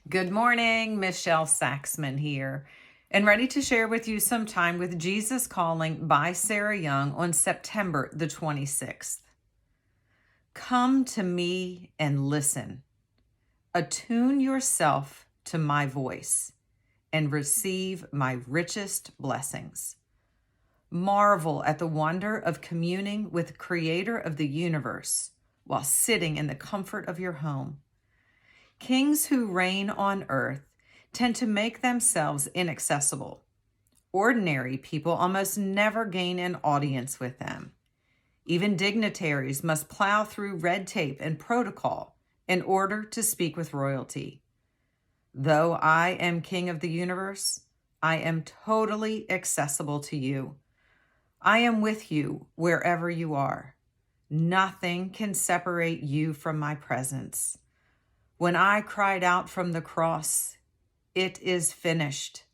Good morning, Michelle Saxman here, and ready to share with you some time with Jesus Calling by Sarah Young on September the 26th. Come to me and listen. Attune yourself to my voice and receive my richest blessings. Marvel at the wonder of communing with the Creator of the universe while sitting in the comfort of your home. Kings who reign on earth tend to make themselves inaccessible. Ordinary people almost never gain an audience with them. Even dignitaries must plow through red tape and protocol in order to speak with royalty. Though I am king of the universe, I am totally accessible to you. I am with you wherever you are. Nothing can separate you from my presence. When I cried out from the cross, "It is finished,"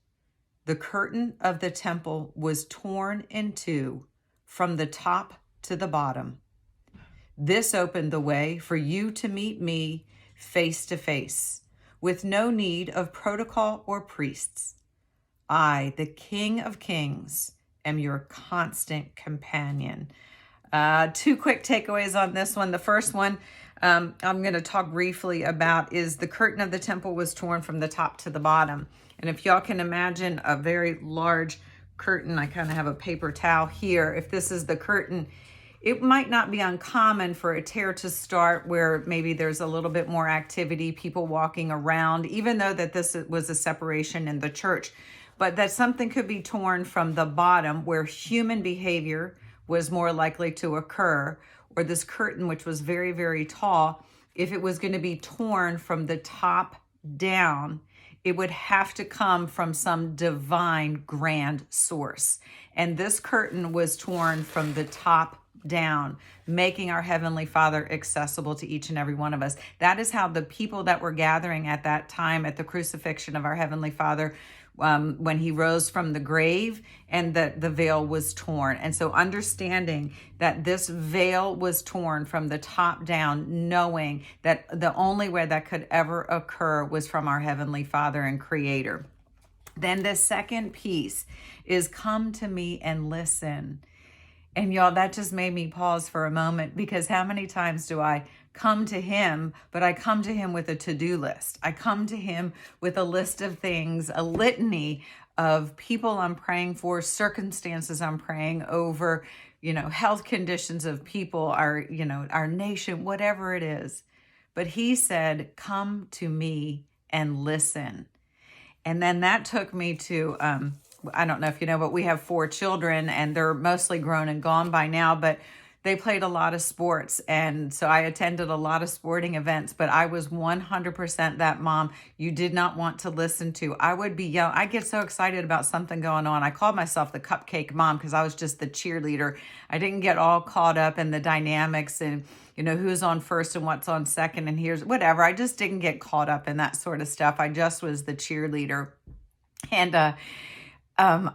the curtain of the temple was torn in two from the top to the bottom. This opened the way for you to meet me face to face, with no need of protocol or priests. I, the King of Kings, am your constant companion. Two quick takeaways on this one. The first one I'm going to talk briefly about is the curtain of the temple was torn from the top to the bottom. And if y'all can imagine a very large curtain, I kind of have a paper towel here. If this is the curtain, it might not be uncommon for a tear to start where maybe there's a little bit more activity, people walking around, even though that this was a separation in the church. But that something could be torn from the bottom where human behavior was more likely to occur, or this curtain, which was very, very tall, if it was going to be torn from the top down, it would have to come from some divine grand source. And this curtain was torn from the top down, making our Heavenly Father accessible to each and every one of us. That is how the people that were gathering at that time at the crucifixion of our Heavenly Father, when he rose from the grave and that the veil was torn. And so understanding that this veil was torn from the top down, knowing that the only way that could ever occur was from our Heavenly Father and Creator. Then the second piece is come to me and listen. And y'all, that just made me pause for a moment, because how many times do I come to him, but I come to him with a to-do list. I come to him with a list of things, a litany of people I'm praying for, circumstances I'm praying over, health conditions of people, our nation, whatever it is. But he said, come to me and listen. And then that took me to, I don't know if you know, but we have 4 children and they're mostly grown and gone by now, but they played a lot of sports. And so I attended a lot of sporting events, but I was 100% that mom you did not want to listen to. I would be yelling. I get so excited about something going on. I called myself the cupcake mom because I was just the cheerleader. I didn't get all caught up in the dynamics and who's on first and what's on second and here's whatever. I just didn't get caught up in that sort of stuff. I just was the cheerleader. And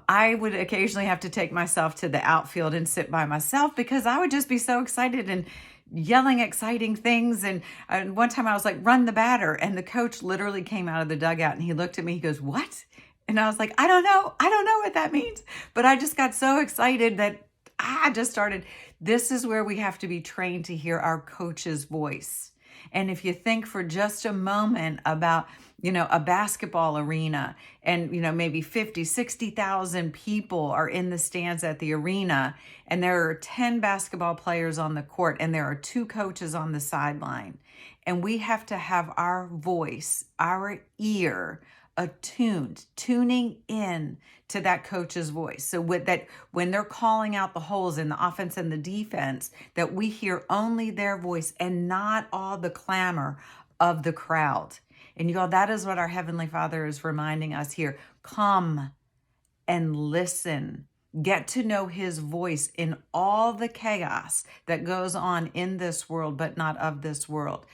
I would occasionally have to take myself to the outfield and sit by myself because I would just be so excited and yelling exciting things. And one time I was like, run the batter. And the coach literally came out of the dugout and he looked at me, he goes, what? And I was like, I don't know what that means. But I just got so excited that I just started. This is where we have to be trained to hear our coach's voice. And if you think for just a moment about, a basketball arena and, maybe 50, 60,000 people are in the stands at the arena and there are 10 basketball players on the court and there are 2 coaches on the sideline. And we have to have our voice, our ear attuned, tuning in to that coach's voice. So with that, when they're calling out the holes in the offense and the defense, that we hear only their voice and not all the clamor of the crowd. And y'all, that is what our Heavenly Father is reminding us here. Come and listen. Get to know his voice in all the chaos that goes on in this world, but not of this world.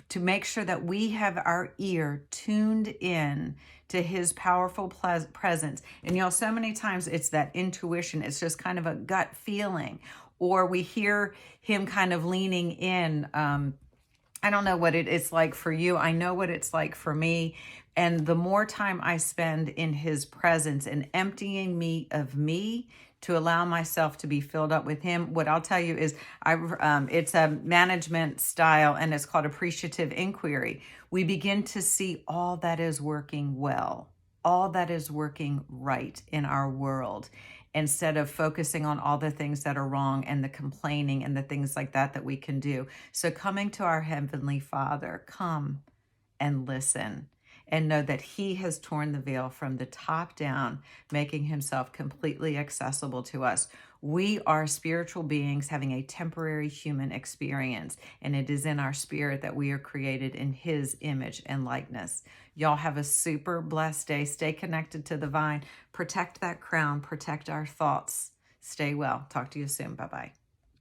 To make sure that we have our ear tuned in to his powerful presence. And y'all, so many times it's that intuition. It's just kind of a gut feeling. Or we hear him kind of leaning in I don't know what it is like for you. I know what it's like for me. And the more time I spend in his presence and emptying me of me to allow myself to be filled up with him, what I'll tell you is it's a management style and it's called appreciative inquiry. We begin to see all that is working well, all that is working right in our world, instead of focusing on all the things that are wrong and the complaining and the things like that that we can do. So, coming to our Heavenly Father, come and listen and know that He has torn the veil from the top down, making Himself completely accessible to us. We are spiritual beings having a temporary human experience, and it is in our spirit that we are created in His image and likeness. Y'all have a super blessed day. Stay connected to the vine. Protect that crown. Protect our thoughts. Stay well. Talk to you soon. Bye bye.